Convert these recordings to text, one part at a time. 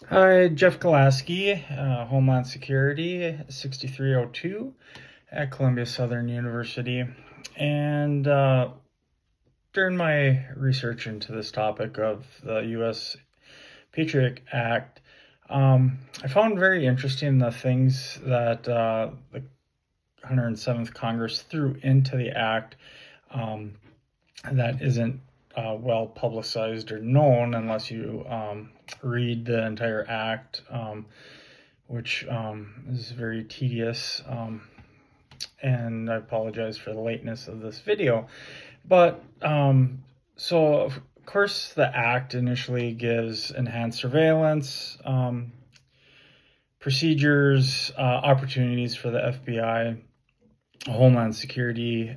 Hi, Jeff Galaski, Homeland Security, 6302 at Columbia Southern University. And during my research into this topic of the US Patriot Act, I found very interesting the things that the 107th Congress threw into the act um, that isn't well publicized or known unless you read the entire act, which is very tedious. And I apologize for the lateness of this video. But so, of course, the act initially gives enhanced surveillance procedures, opportunities for the FBI, Homeland Security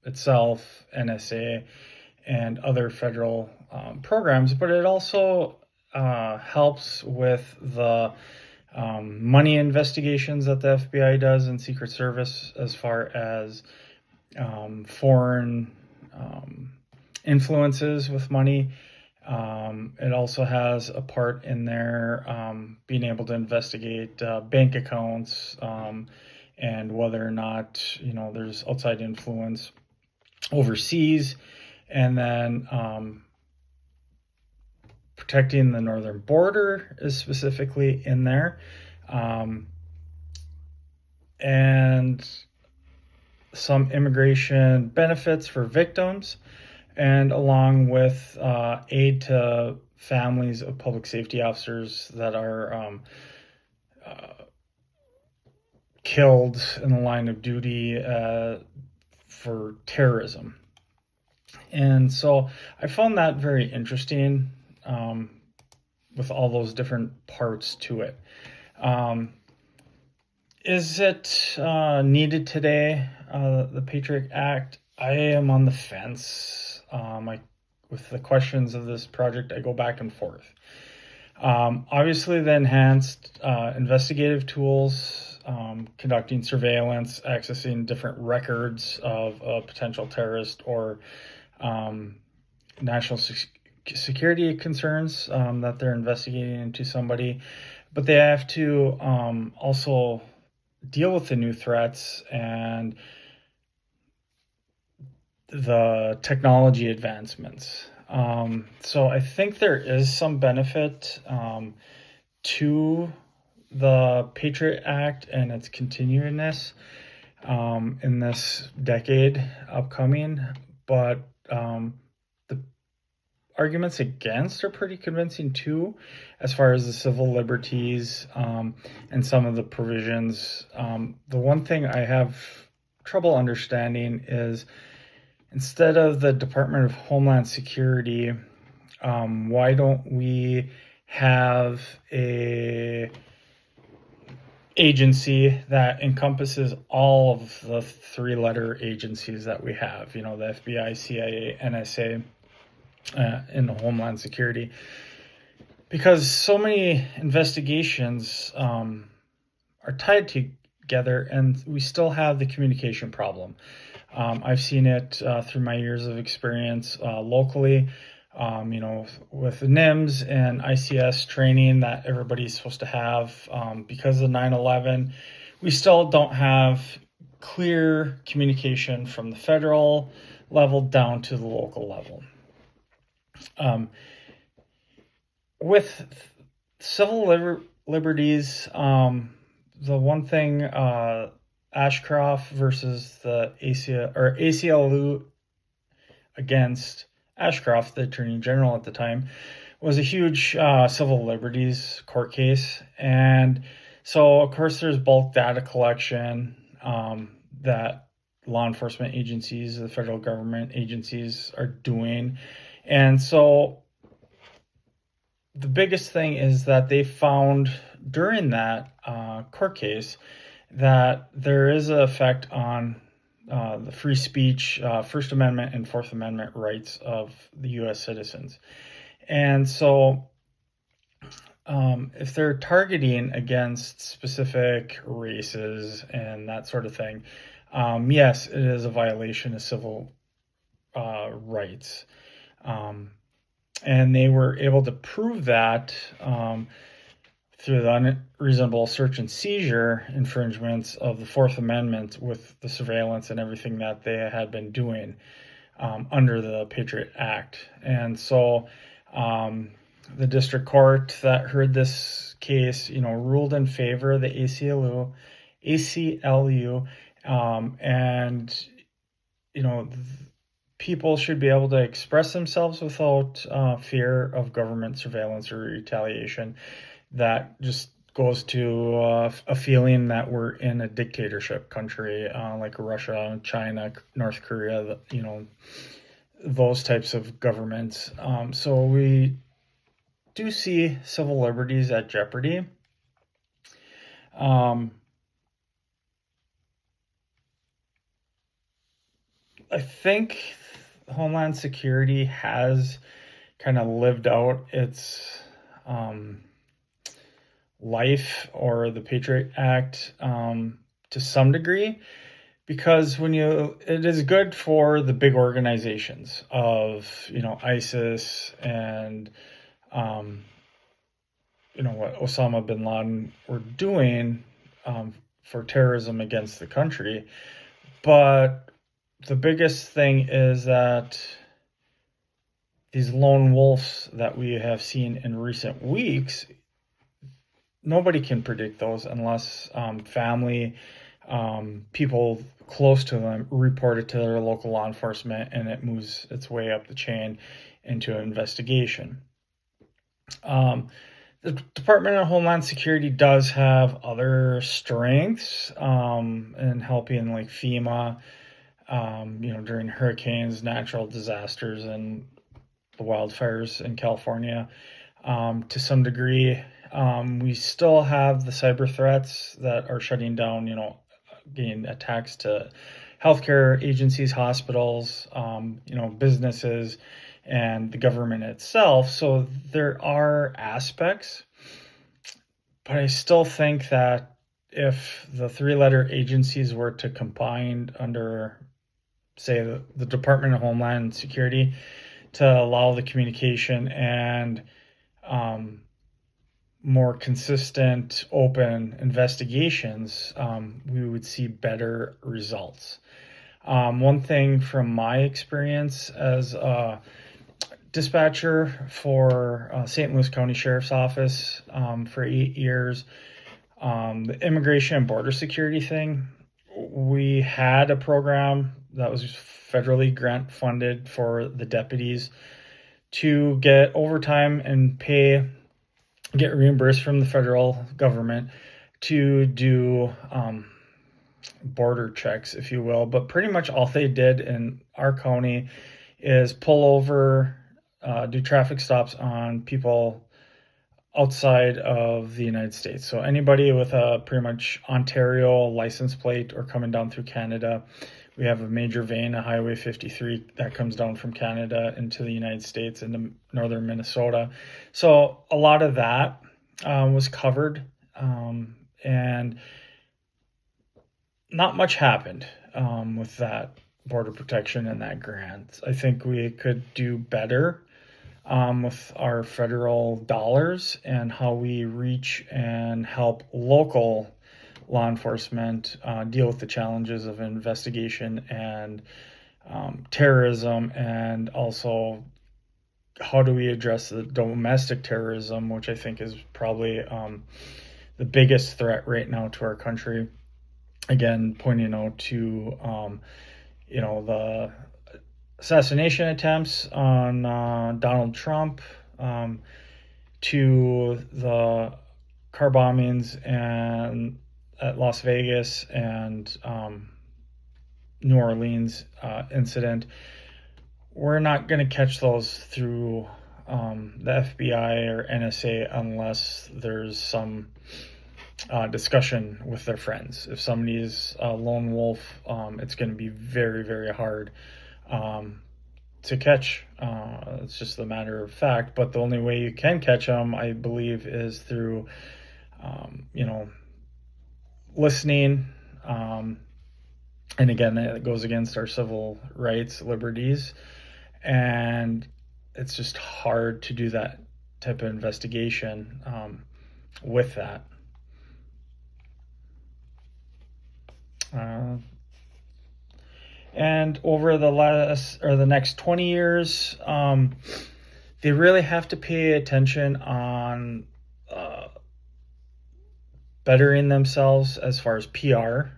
itself, NSA, and other federal programs, but it also helps with the money investigations that the FBI does and Secret Service as far as foreign influences with money. It also has a part in there being able to investigate bank accounts and whether or not there's outside influence overseas, and then protecting the northern border is specifically in there, and some immigration benefits for victims, and along with aid to families of public safety officers that are killed in the line of duty for terrorism. And so I found that very interesting with all those different parts to it. Is it needed today, the Patriot Act? I am on the fence. With the questions of this project, I go back and forth. Obviously, the enhanced investigative tools, conducting surveillance, accessing different records of a potential terrorist or national security concerns that they're investigating into somebody, but they have to also deal with the new threats and the technology advancements. So I think there is some benefit to the Patriot Act and its continuingness in this decade upcoming, but the arguments against are pretty convincing too, as far as the civil liberties and some of the provisions. The one thing I have trouble understanding is, instead of the Department of Homeland Security, why don't we have a agency that encompasses all of the three-letter agencies that we have, the FBI, CIA, NSA, in the Homeland Security? Because so many investigations are tied together, and we still have the communication problem. I've seen it through my years of experience locally, with NIMS and ICS training that everybody's supposed to have. Because of 9/11, we still don't have clear communication from the federal level down to the local level. With civil liberties, the one thing, Ashcroft versus the ACLU against Ashcroft, the Attorney General at the time, was a huge civil liberties court case. And so, of course, there's bulk data collection that law enforcement agencies, the federal government agencies, are doing. And so the biggest thing is that they found during that court case that there is an effect on the free speech, First Amendment and Fourth Amendment rights of the U.S. citizens. And so if they're targeting against specific races and that sort of thing, yes, it is a violation of civil rights. And they were able to prove that through the unreasonable search and seizure infringements of the Fourth Amendment with the surveillance and everything that they had been doing under the Patriot Act. And so the district court that heard this case, ruled in favor of the ACLU, and people should be able to express themselves without fear of government surveillance or retaliation. That just goes to a feeling that we're in a dictatorship country like Russia, China, North Korea, those types of governments. So we do see civil liberties at jeopardy. I think Homeland Security has kind of lived out its life, or the Patriot Act, to some degree, because it is good for the big organizations of ISIS and what Osama bin Laden were doing for terrorism against the country. But the biggest thing is that these lone wolves that we have seen in recent weeks, nobody can predict those unless family, people close to them report it to their local law enforcement, and it moves its way up the chain into an investigation. The Department of Homeland Security does have other strengths in helping, like FEMA, during hurricanes, natural disasters, and the wildfires in California. To some degree, we still have the cyber threats that are shutting down, getting attacks to healthcare agencies, hospitals, businesses, and the government itself. So there are aspects, but I still think that if the three-letter agencies were to combine under, say, the Department of Homeland Security, to allow the communication and more consistent, open investigations, we would see better results. One thing from my experience as a dispatcher for St. Louis County Sheriff's Office for 8 years, the immigration and border security thing, we had a program that was federally grant funded for the deputies to get overtime and get reimbursed from the federal government to do border checks, if you will. But pretty much all they did in our county is pull over, do traffic stops on people outside of the United States. So anybody with a pretty much Ontario license plate or coming down through Canada. We have a major vein, a Highway 53, that comes down from Canada into the United States into northern Minnesota. So a lot of that was covered, and not much happened with that border protection and that grant. I think we could do better with our federal dollars and how we reach and help local law enforcement deal with the challenges of investigation and terrorism, and also how do we address the domestic terrorism, which I think is probably the biggest threat right now to our country. Again, pointing out to the assassination attempts on Donald Trump, to the car bombings and at Las Vegas and New Orleans incident. We're not going to catch those through the FBI or NSA unless there's some discussion with their friends. If somebody is a lone wolf, it's going to be very, very hard to catch. It's just a matter of fact. But the only way you can catch them, I believe, is through, listening. And again, it goes against our civil rights, liberties. And it's just hard to do that type of investigation with that. Uh, and over the next 20 years, they really have to pay attention on uh, bettering themselves as far as PR,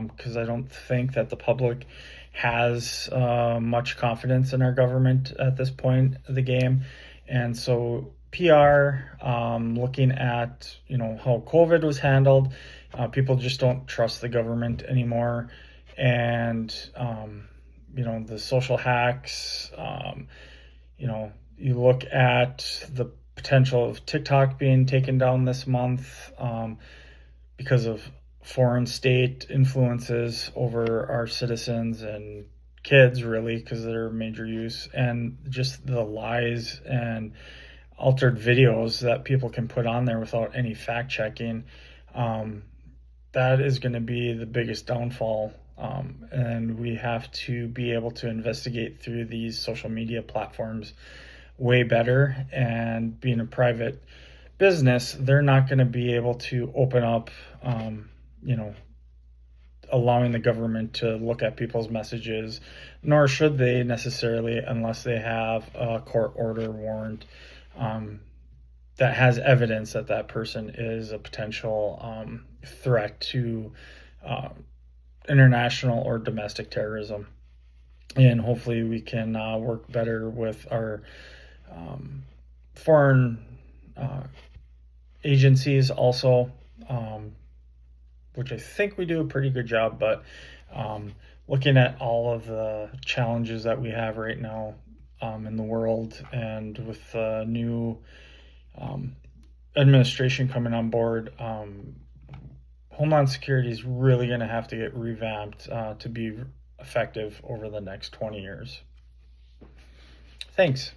because I don't think that the public has much confidence in our government at this point of the game. And so PR, looking at how COVID was handled, people just don't trust the government anymore, and the social hacks. You look at the potential of TikTok being taken down this month. Because of foreign state influences over our citizens and kids, really, because they're major use, and just the lies and altered videos that people can put on there without any fact checking. That is going to be the biggest downfall. And we have to be able to investigate through these social media platforms way better. And being a private business, they're not going to be able to open up, you know, allowing the government to look at people's messages, nor should they necessarily unless they have a court order warrant that has evidence that that person is a potential threat to uh, international or domestic terrorism. And hopefully we can work better with our foreign agencies also, which I think we do a pretty good job, but looking at all of the challenges that we have right now in the world, and with the new administration coming on board, Homeland Security is really going to have to get revamped to be effective over the next 20 years. Thanks.